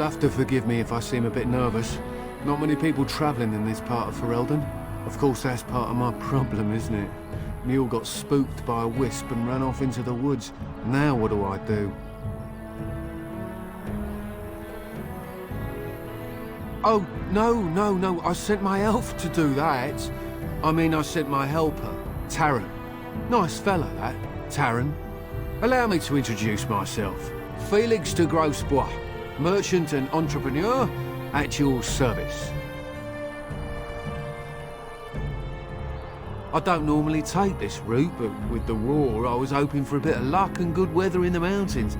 have to forgive me if I seem a bit nervous. Not many people travelling in this part of Ferelden. Of course, that's part of my problem, isn't it? Neil got spooked by a wisp and ran off into the woods. Now what do I do? Oh, no, I sent my elf to do that. I mean, I sent my helper, Taran. Nice fella, that, Taran. Allow me to introduce myself. Felix de Grosbois, merchant and entrepreneur at your service. I don't normally take this route, but with the war, I was hoping for a bit of luck and good weather in the mountains.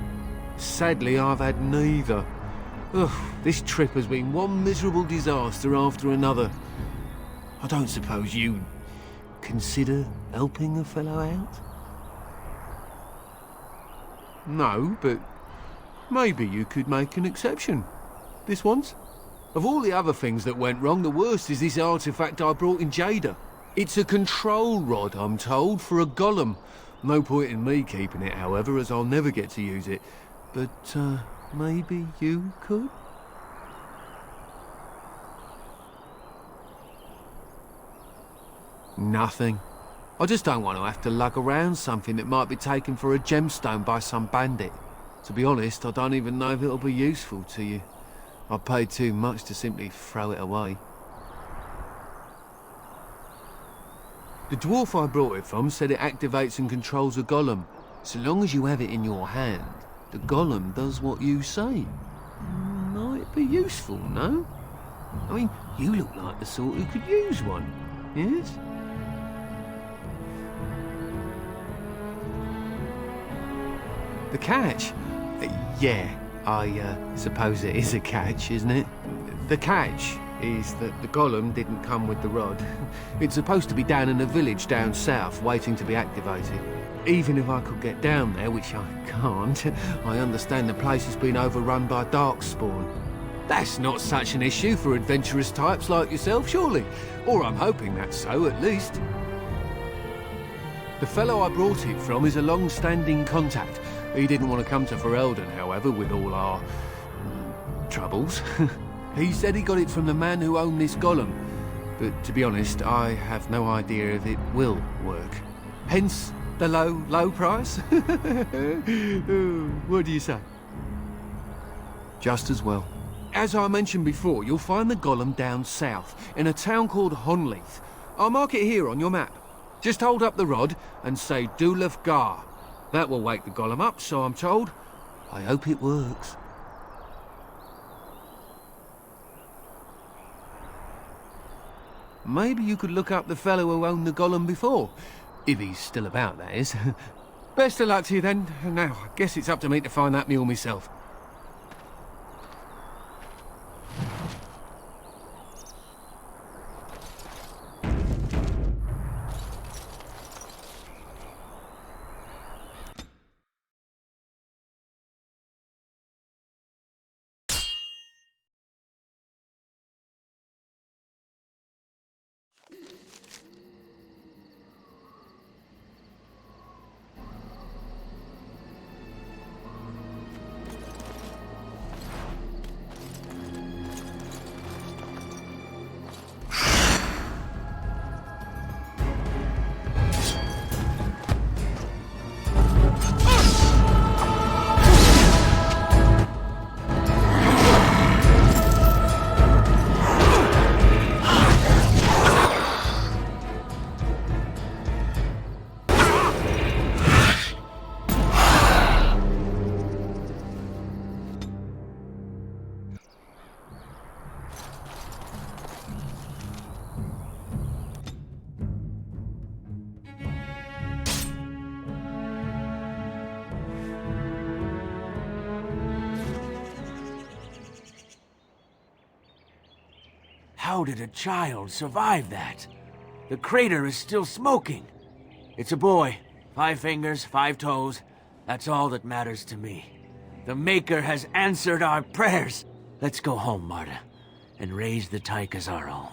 Sadly, I've had neither. Ugh, this trip has been one miserable disaster after another. I don't suppose you'd consider helping a fellow out? No, but maybe you could make an exception. This once? Of all the other things that went wrong, the worst is this artifact I brought in Jada. It's a control rod, I'm told, for a golem. No point in me keeping it, however, as I'll never get to use it. But, maybe you could? Nothing. I just don't want to have to lug around something that might be taken for a gemstone by some bandit. To be honest, I don't even know if it'll be useful to you. I paid too much to simply throw it away. The dwarf I brought it from said it activates and controls a golem. So long as you have it in your hand, the golem does what you say. Might be useful, no? I mean, you look like the sort who could use one, yes? The catch? Yeah, I suppose it is a catch, isn't it? The catch is that the golem didn't come with the rod. It's supposed to be down in a village down south, waiting to be activated. Even if I could get down there, which I can't, I understand the place has been overrun by darkspawn. That's not such an issue for adventurous types like yourself, surely? Or I'm hoping that's so, at least. The fellow I brought it from is a long-standing contact. He didn't want to come to Ferelden, however, with all our troubles. He said he got it from the man who owned this golem. But to be honest, I have no idea if it will work. Hence the low price? What do you say? Just as well. As I mentioned before, you'll find the golem down south, in a town called Honnleath. I'll mark it here on your map. Just hold up the rod and say Dulaf Gar. That will wake the golem up, so I'm told. I hope it works. Maybe you could look up the fellow who owned the golem before. If he's still about, that is. Best of luck to you then. Now, I guess it's up to me to find that mule myself. How did a child survive that? The crater is still smoking. It's a boy. 5 fingers, 5 toes. That's all that matters to me. The Maker has answered our prayers. Let's go home, Marta, and raise the tyke as our own.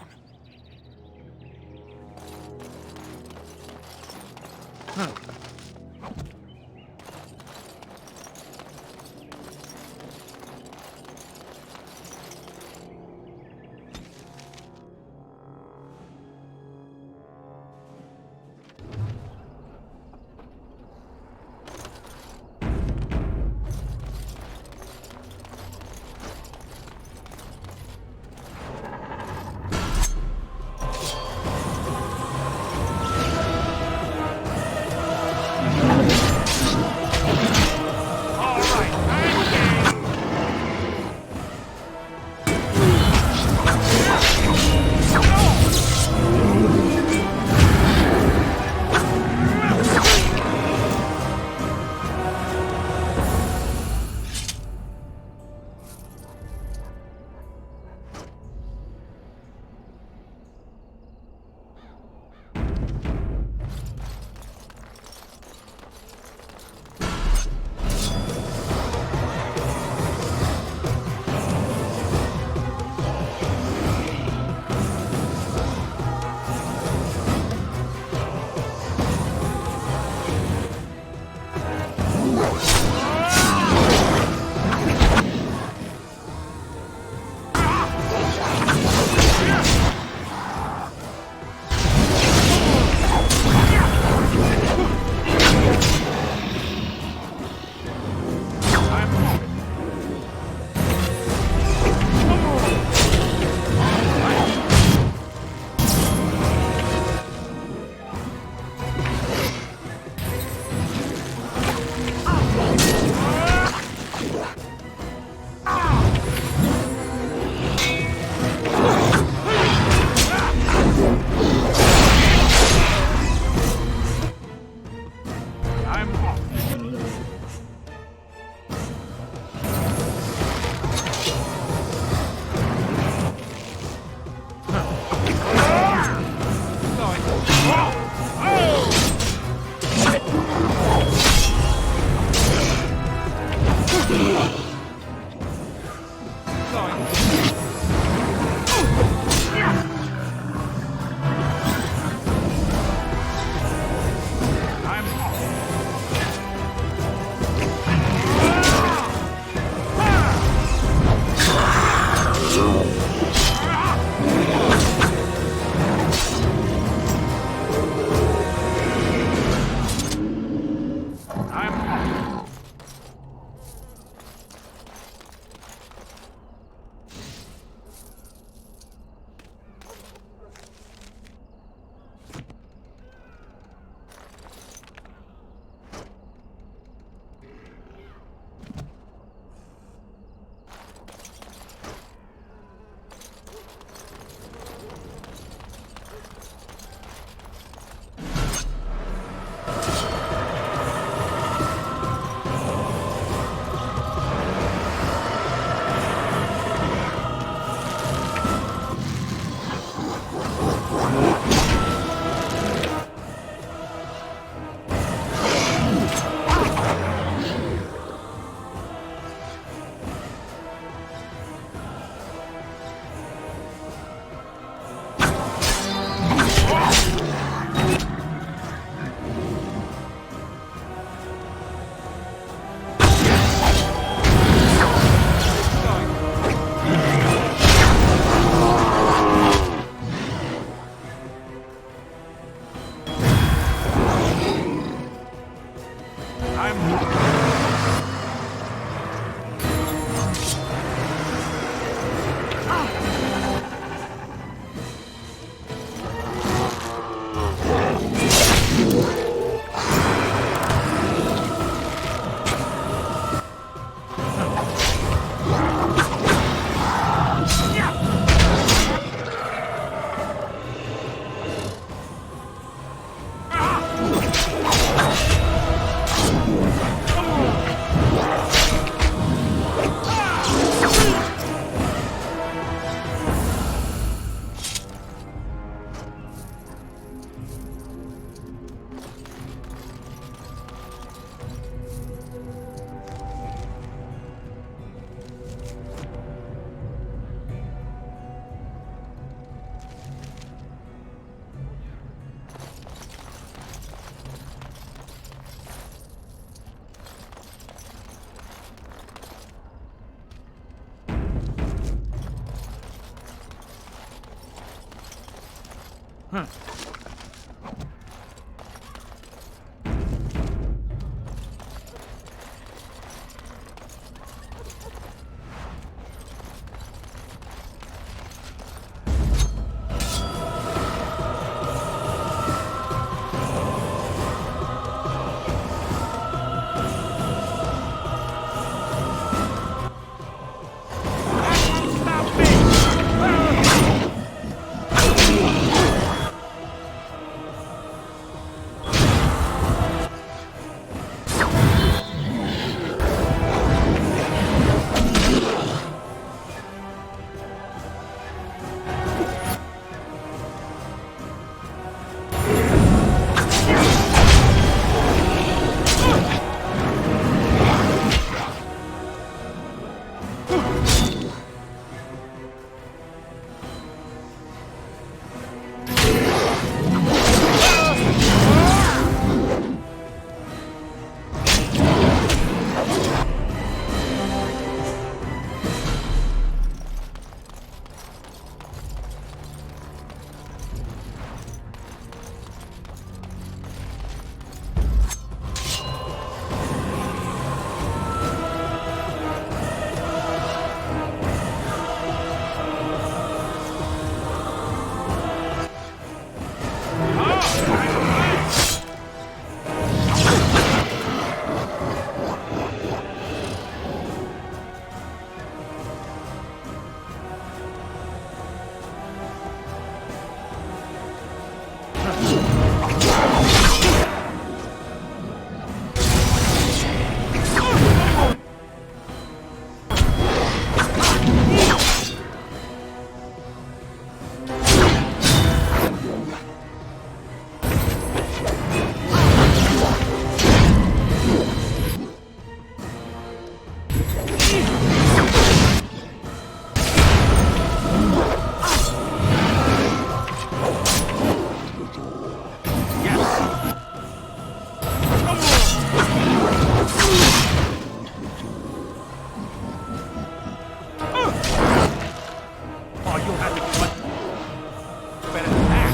Oh, you'll have to do much better than that.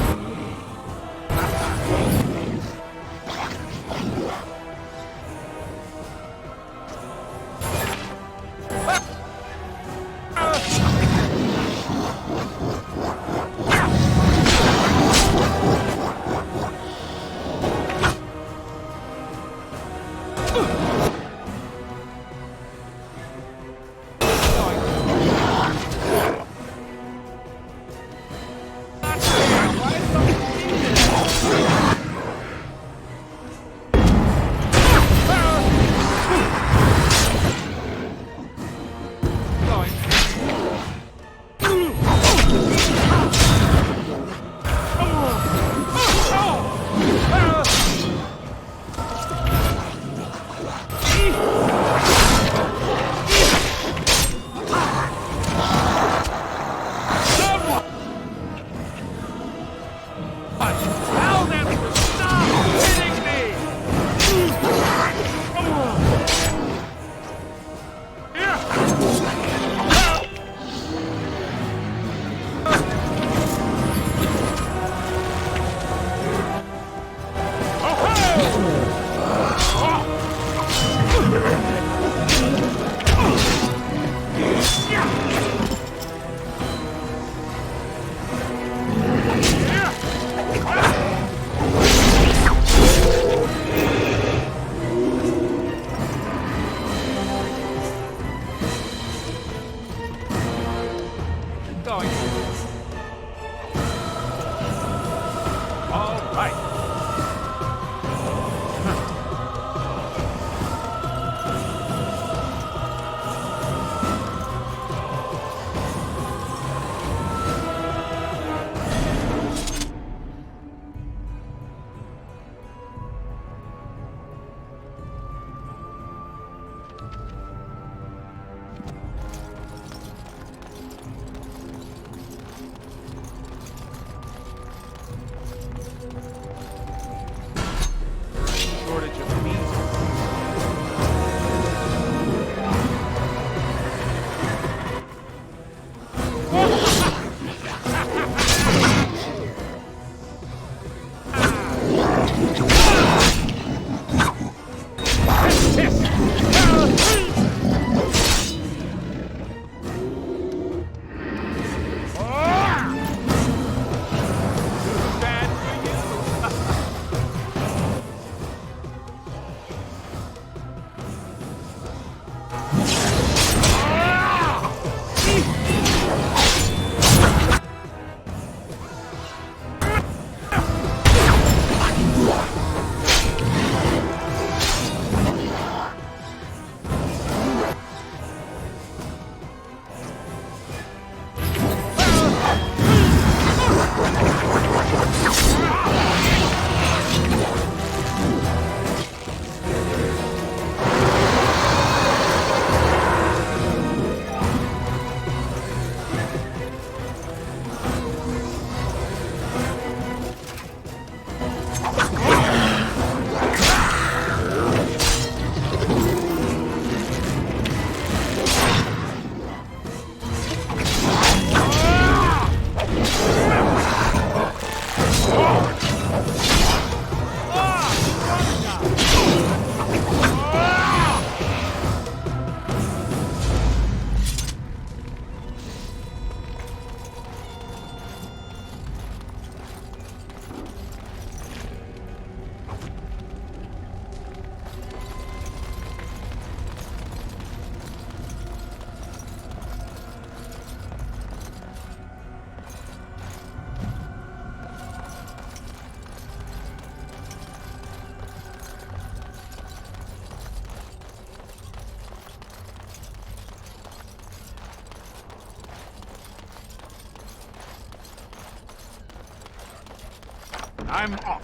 I'm off.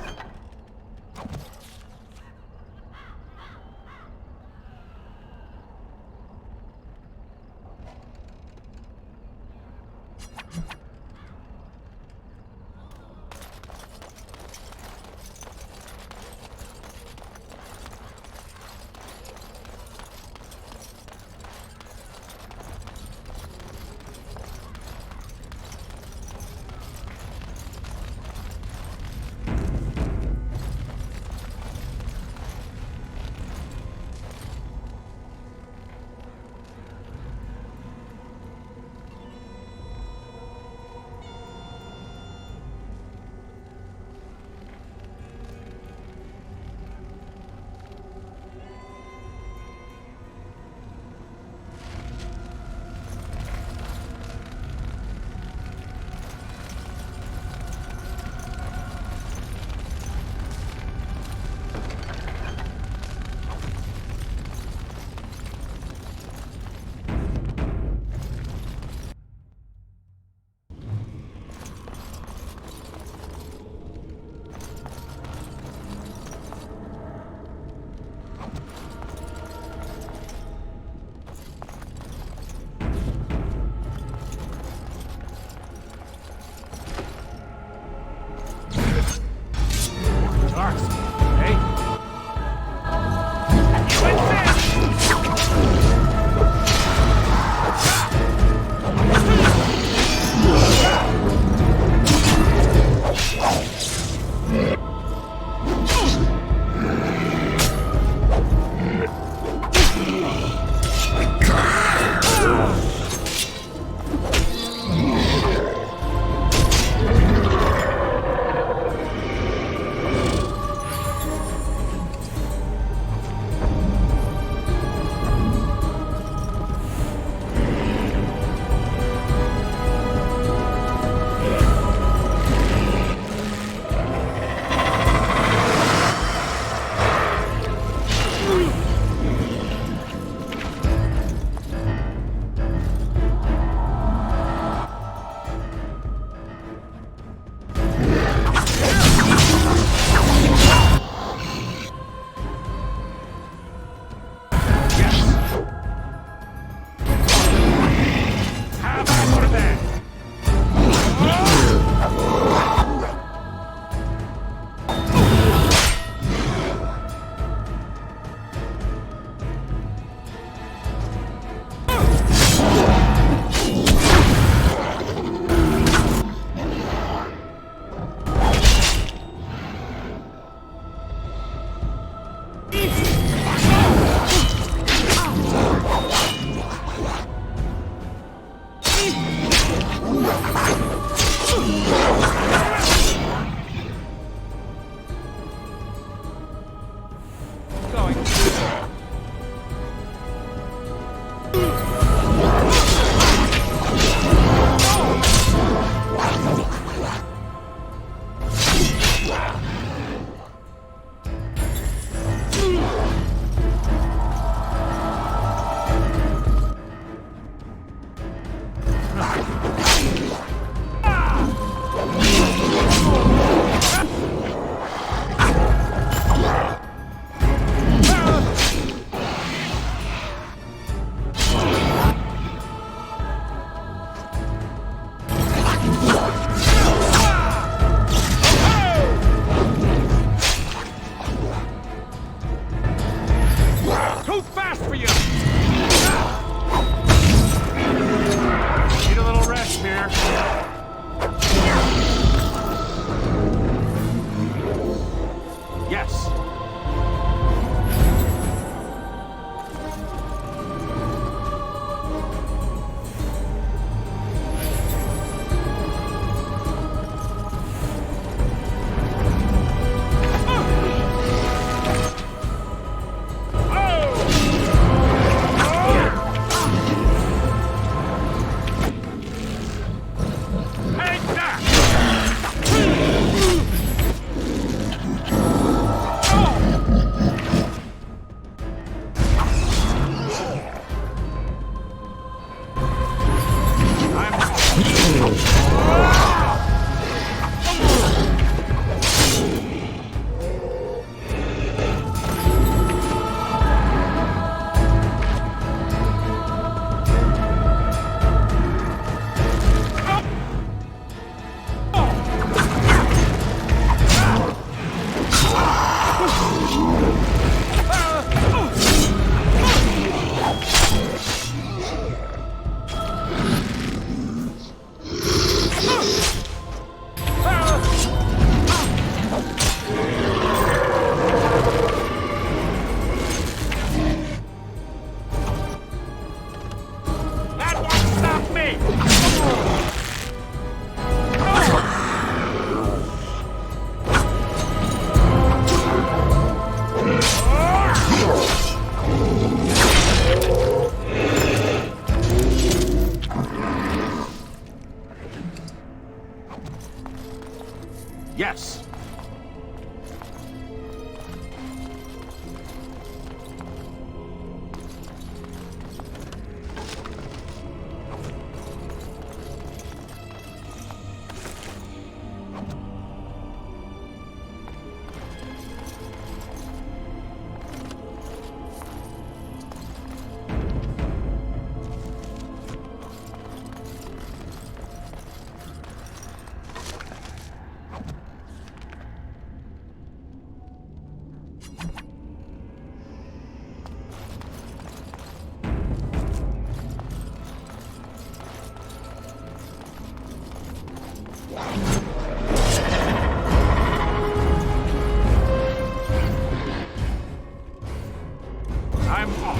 Yes. I'm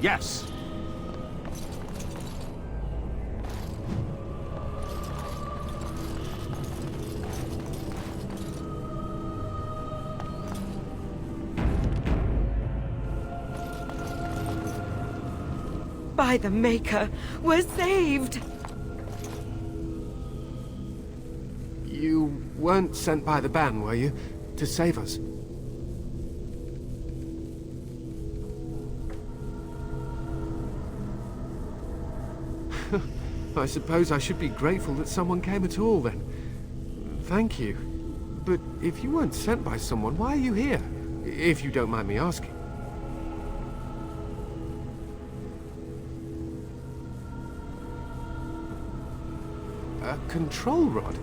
Yes. By the Maker, we're saved! You weren't sent by the ban, were you? To save us? I suppose I should be grateful that someone came at all, then. Thank you. But if you weren't sent by someone, why are you here? If you don't mind me asking. A control rod?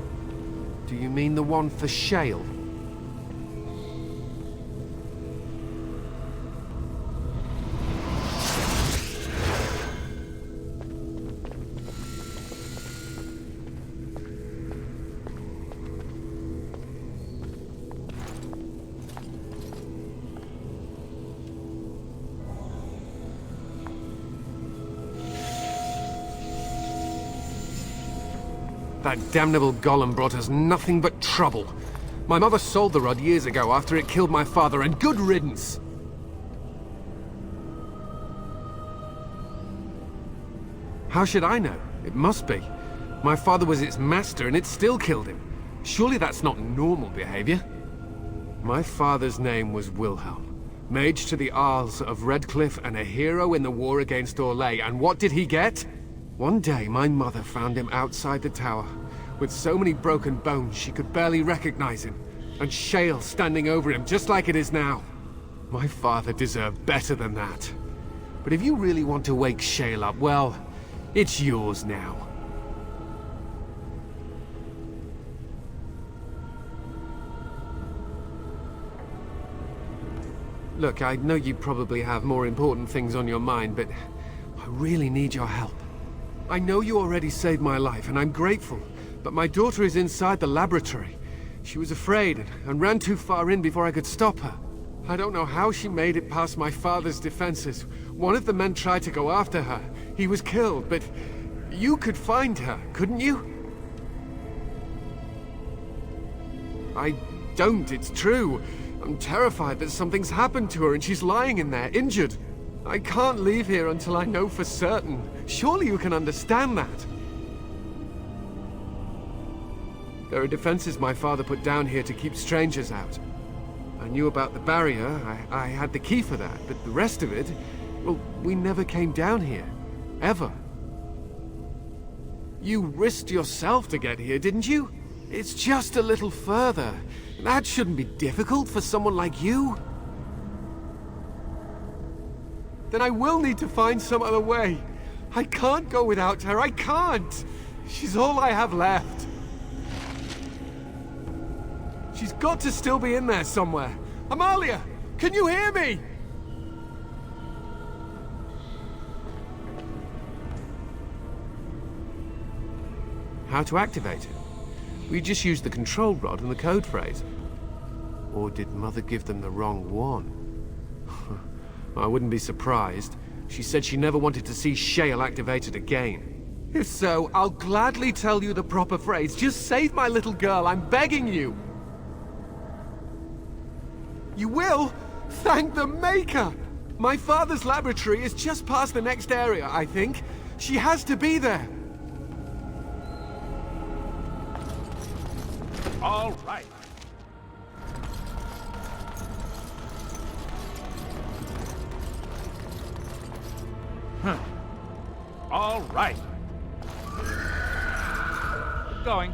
Do you mean the one for shale? That damnable golem brought us nothing but trouble. My mother sold the rod years ago after it killed my father, and good riddance! How should I know? It must be. My father was its master, and it still killed him. Surely that's not normal behavior. My father's name was Wilhelm, mage to the arls of Redcliffe and a hero in the war against Orlais, and what did he get? One day, my mother found him outside the tower, with so many broken bones she could barely recognize him, and shale standing over him just like it is now. My father deserved better than that. But if you really want to wake shale up, well, it's yours now. Look, I know you probably have more important things on your mind, but I really need your help. I know you already saved my life, and I'm grateful, but my daughter is inside the laboratory. She was afraid and ran too far in before I could stop her. I don't know how she made it past my father's defenses. One of the men tried to go after her. He was killed, but you could find her, couldn't you? I don't, it's true. I'm terrified that something's happened to her and she's lying in there, injured. I can't leave here until I know for certain. Surely you can understand that. There are defenses my father put down here to keep strangers out. I knew about the barrier, I had the key for that, but the rest of it, well, we never came down here. Ever. You risked yourself to get here, didn't you? It's just a little further. That shouldn't be difficult for someone like you. Then I will need to find some other way. I can't go without her, I can't! She's all I have left. She's got to still be in there somewhere. Amalia, can you hear me? How to activate it? We just used the control rod and the code phrase. Or did Mother give them the wrong one? I wouldn't be surprised. She said she never wanted to see shale activated again. If so, I'll gladly tell you the proper phrase. Just save my little girl, I'm begging you! You will? Thank the Maker! My father's laboratory is just past the next area, I think. She has to be there. All right. All right. Going.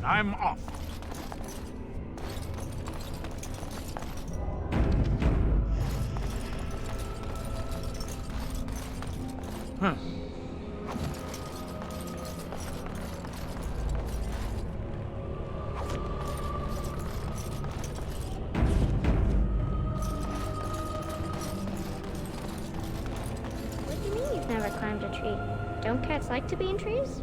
I'm off. What do you mean you've never climbed a tree? Don't cats like to be in trees?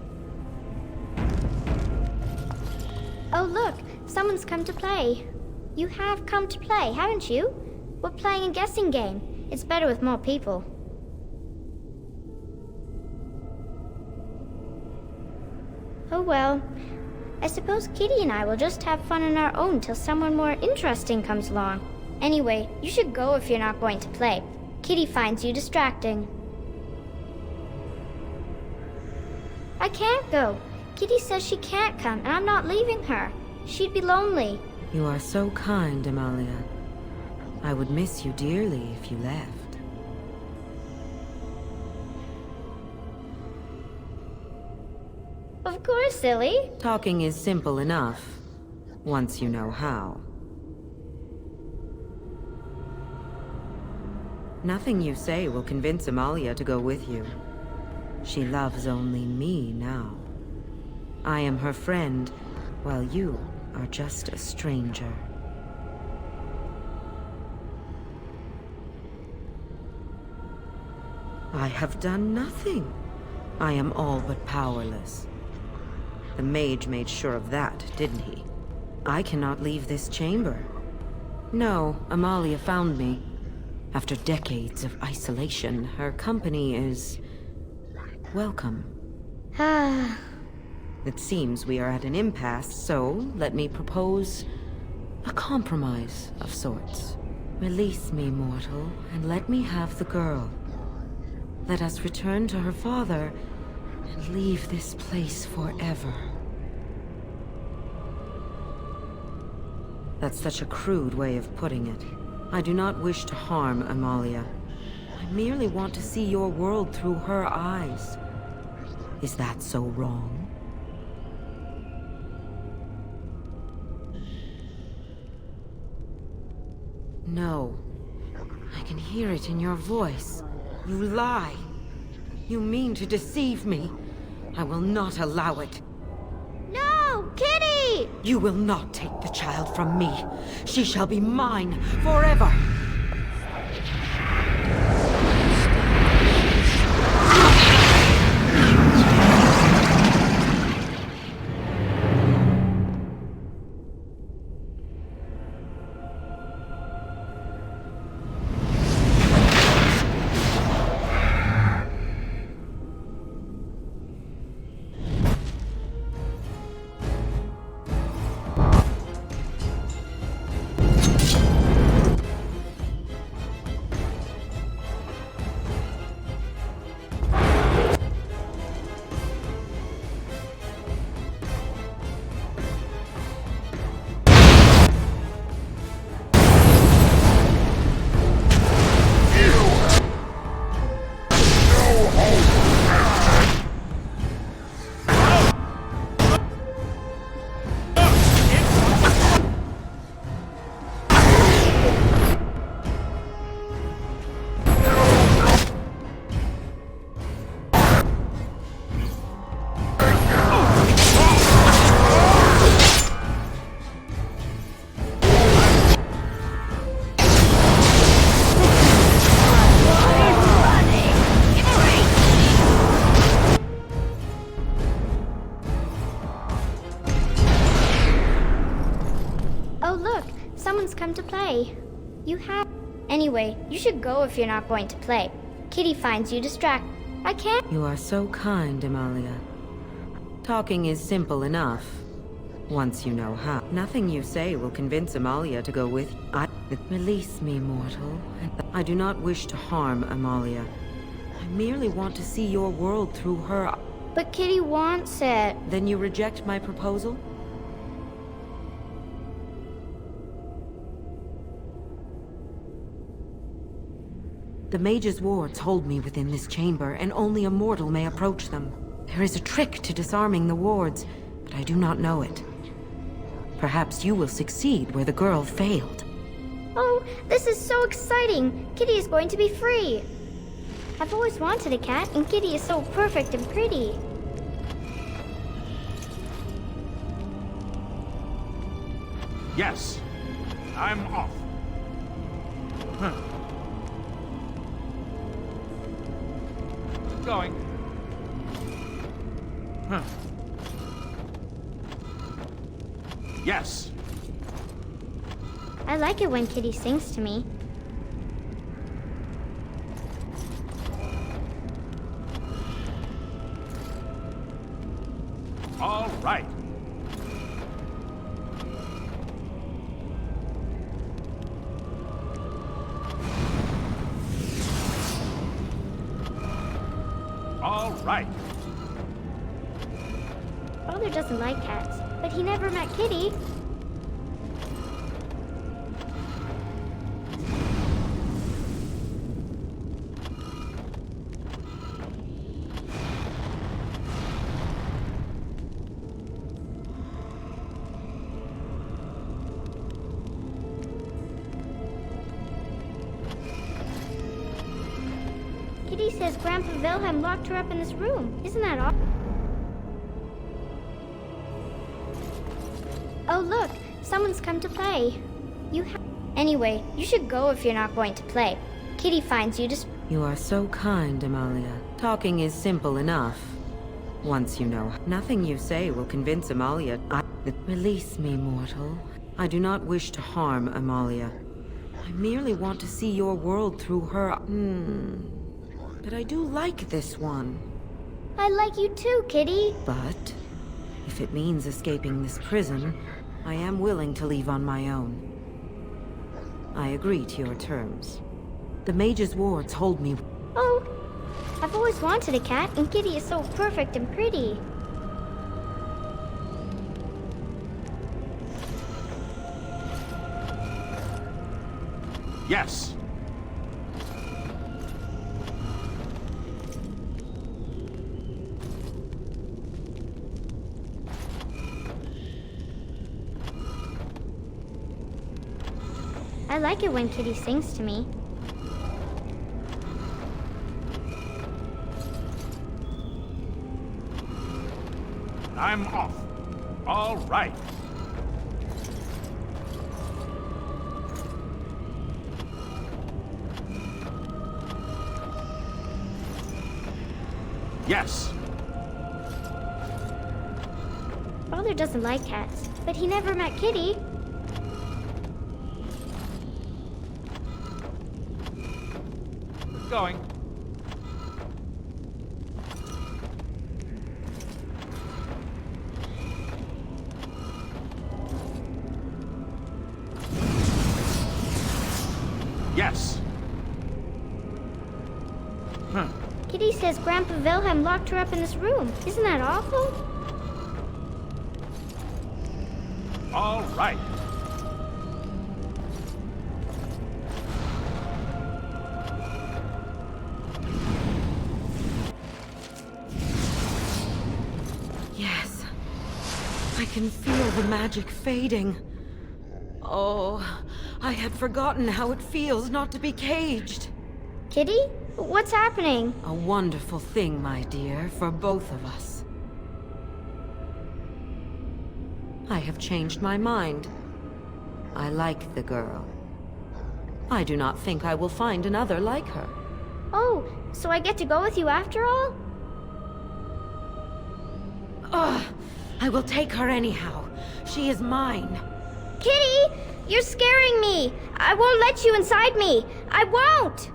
Oh look, someone's come to play. You have come to play, haven't you? We're playing a guessing game. It's better with more people. Oh well. I suppose Kitty and I will just have fun on our own till someone more interesting comes along. Anyway, you should go if you're not going to play. Kitty finds you distracting. I can't go. Kitty says she can't come, and I'm not leaving her. She'd be lonely. You are so kind, Amalia. I would miss you dearly if you left. Of course, silly. Talking is simple enough, once you know how. Nothing you say will convince Amalia to go with you. She loves only me now. I am her friend, while you are just a stranger. I have done nothing. I am all but powerless. The mage made sure of that, didn't he? I cannot leave this chamber. No, Amalia found me. After decades of isolation, her company is welcome. Ah. It seems we are at an impasse, so let me propose a compromise of sorts. Release me, mortal, and let me have the girl. Let us return to her father and leave this place forever. That's such a crude way of putting it. I do not wish to harm Amalia. I merely want to see your world through her eyes. Is that so wrong? No. I can hear it in your voice. You lie. You mean to deceive me. I will not allow it. No! Kitty! You will not take the child from me. She shall be mine forever. Come to play. You have... Anyway, you should go if you're not going to play. Kitty finds you distracted. I can't... You are so kind, Amalia. Talking is simple enough, once you know how. Nothing you say will convince Amalia to go with you. Release me, mortal. I do not wish to harm Amalia. I merely want to see your world through her... But Kitty wants it. Then you reject my proposal? The mage's wards hold me within this chamber, and only a mortal may approach them. There is a trick to disarming the wards, but I do not know it. Perhaps you will succeed where the girl failed. Oh, this is so exciting! Kitty is going to be free! I've always wanted a cat, and Kitty is so perfect and pretty. Yes. I'm off. Going. Yes. I like it when Kitty sings to me. All right. All right. Father doesn't like cats, but he never met Kitty. Kitty says Grandpa Wilhelm locked her up in this room. Isn't that awful? Oh, look, someone's come to play. Anyway, you should go if you're not going to play. Kitty finds you to... You are so kind, Amalia. Talking is simple enough. Once you know, nothing you say will convince Amalia. Release me, mortal. I do not wish to harm Amalia. I merely want to see your world through her. But I do like this one. I like you too, Kitty. But if it means escaping this prison, I am willing to leave on my own. I agree to your terms. The mage's wards hold me. Oh, I've always wanted a cat, and Kitty is so perfect and pretty. Yes. I like it when Kitty sings to me. I'm off. All right. Yes. Father doesn't like cats, but he never met Kitty. Going. Yes. Kitty says Grandpa Wilhelm locked her up in this room. Isn't that awful? All right. Yes. I can feel the magic fading. Oh, I had forgotten how it feels not to be caged. Kitty? What's happening? A wonderful thing, my dear, for both of us. I have changed my mind. I like the girl. I do not think I will find another like her. Oh, so I get to go with you after all? Ugh! I will take her anyhow. She is mine. Kitty! You're scaring me! I won't let you inside me! I won't!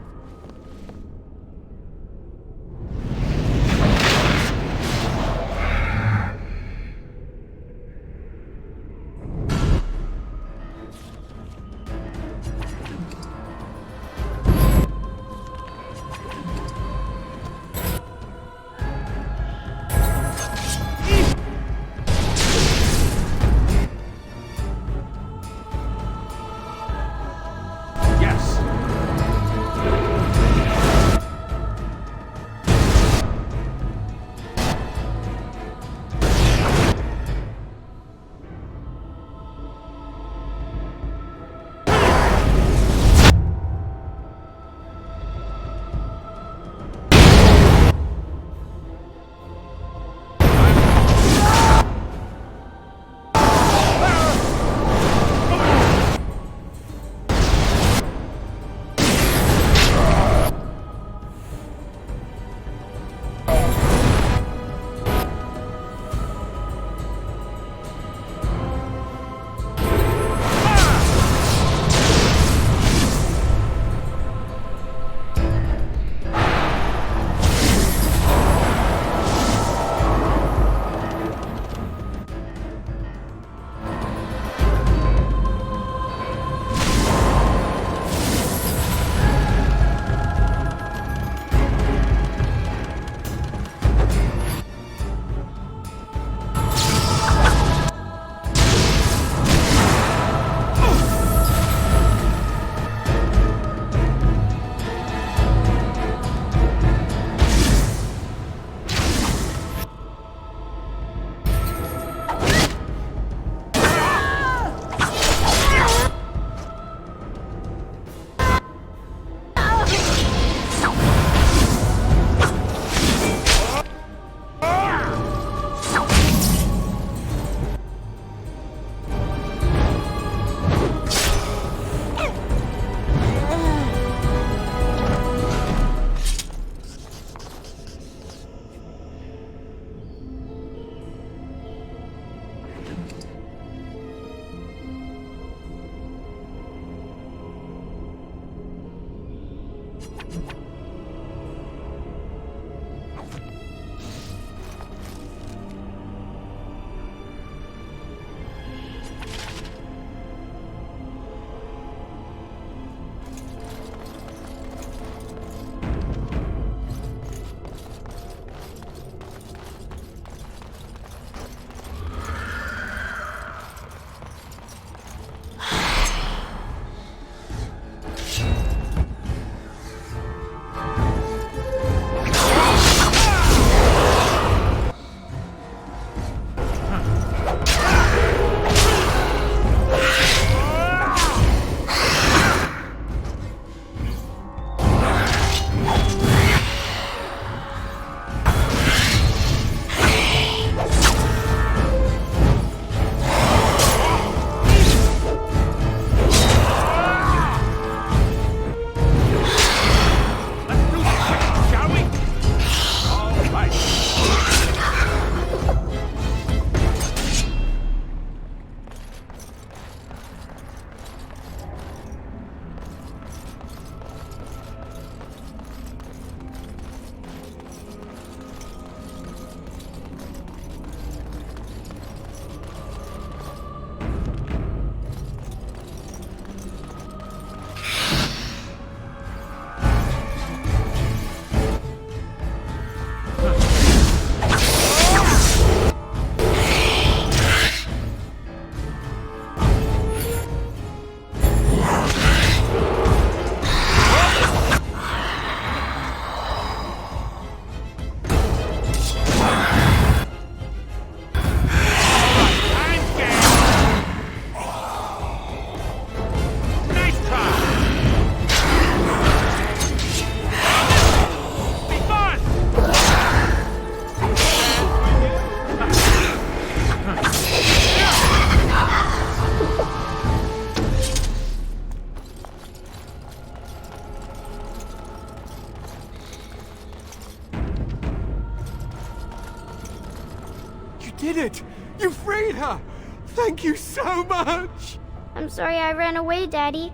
did it! You freed her! Thank you so much! I'm sorry I ran away, Daddy.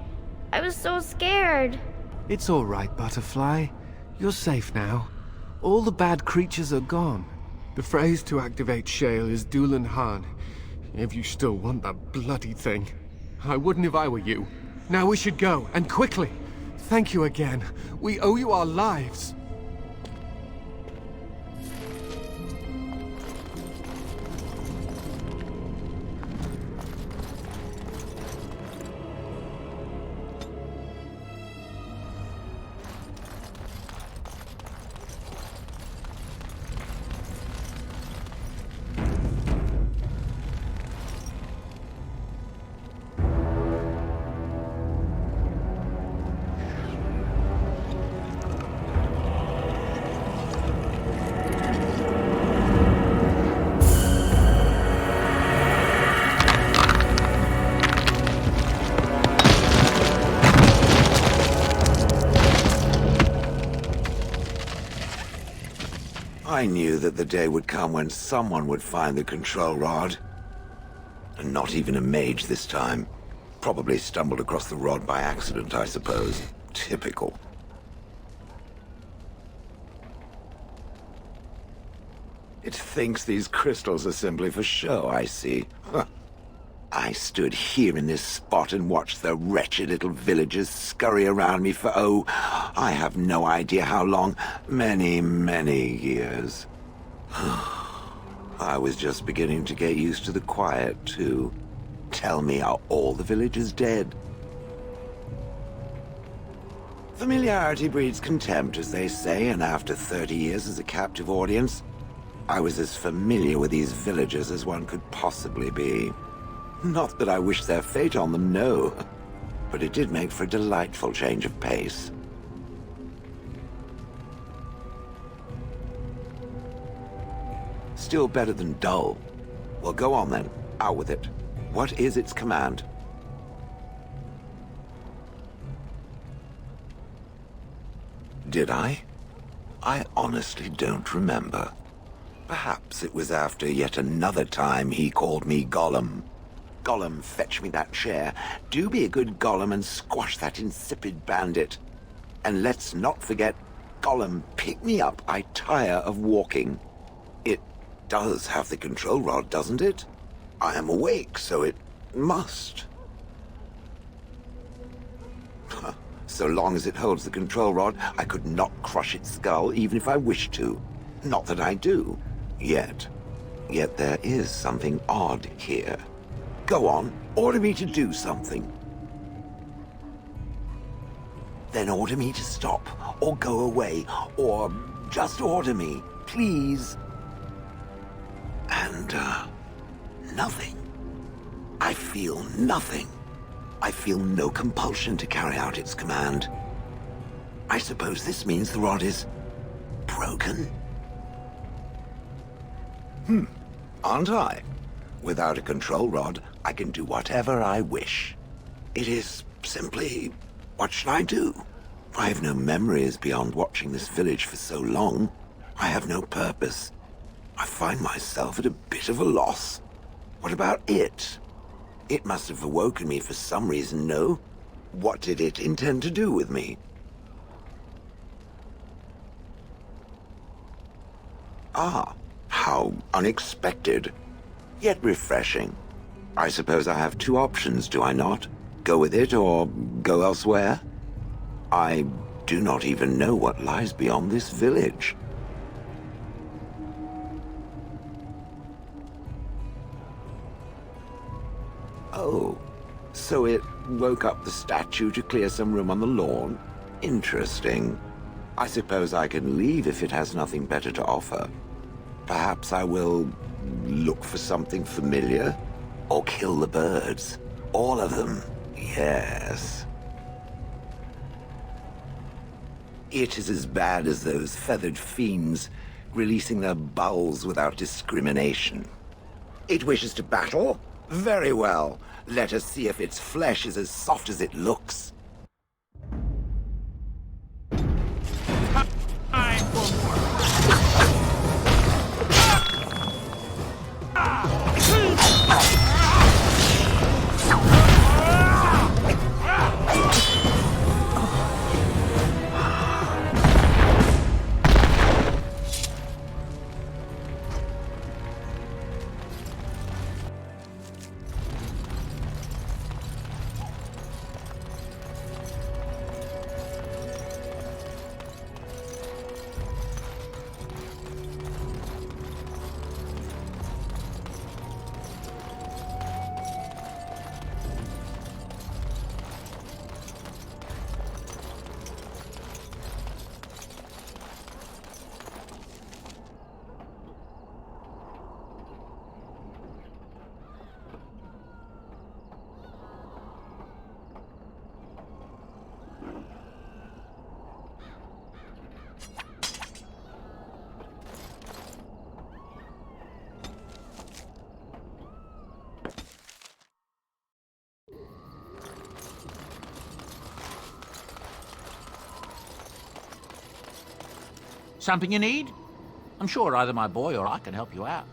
I was so scared. It's all right, Butterfly. You're safe now. All the bad creatures are gone. The phrase to activate Shale is Dulan Han. If you still want that bloody thing. I wouldn't if I were you. Now we should go, and quickly. Thank you again. We owe you our lives. I knew that the day would come when someone would find the control rod. And not even a mage this time. Probably stumbled across the rod by accident, I suppose. Typical. It thinks these crystals are simply for show, I see. Huh. I stood here in this spot and watched the wretched little villagers scurry around me for, oh, I have no idea how long. Many, many years. I was just beginning to get used to the quiet, too. Tell me, are all the villagers dead? Familiarity breeds contempt, as they say, and after 30 years as a captive audience, I was as familiar with these villagers as one could possibly be. Not that I wish their fate on them, no. But it did make for a delightful change of pace. Still better than dull. Well, go on then. Out with it. What is its command? Did I? I honestly don't remember. Perhaps it was after yet another time he called me Golem. Golem, fetch me that chair. Do be a good Golem and squash that insipid bandit. And let's not forget, Golem, pick me up. I tire of walking. It does have the control rod, doesn't it? I am awake, so it must. So long as it holds the control rod, I could not crush its skull, even if I wished to. Not that I do. Yet. Yet there is something odd here. Go on, order me to do something. Then order me to stop, or go away, or just order me, please. And, nothing. I feel nothing. I feel no compulsion to carry out its command. I suppose this means the rod is broken? Aren't I? Without a control rod, I can do whatever I wish. It is simply, what shall I do? I have no memories beyond watching this village for so long. I have no purpose. I find myself at a bit of a loss. What about it? It must have awoken me for some reason, no? What did it intend to do with me? Ah, how unexpected. Yet refreshing. I suppose I have two options, do I not? Go with it or go elsewhere? I do not even know what lies beyond this village. Oh, so it woke up the statue to clear some room on the lawn? Interesting. I suppose I can leave if it has nothing better to offer. Perhaps I will look for something familiar? Or kill the birds? All of them, yes. It is as bad as those feathered fiends releasing their bowels without discrimination. It wishes to battle? Very well. Let us see if its flesh is as soft as it looks. Time for more. Something you need? I'm sure either my boy or I can help you out.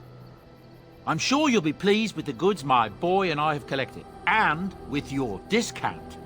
I'm sure you'll be pleased with the goods my boy and I have collected, and with your discount.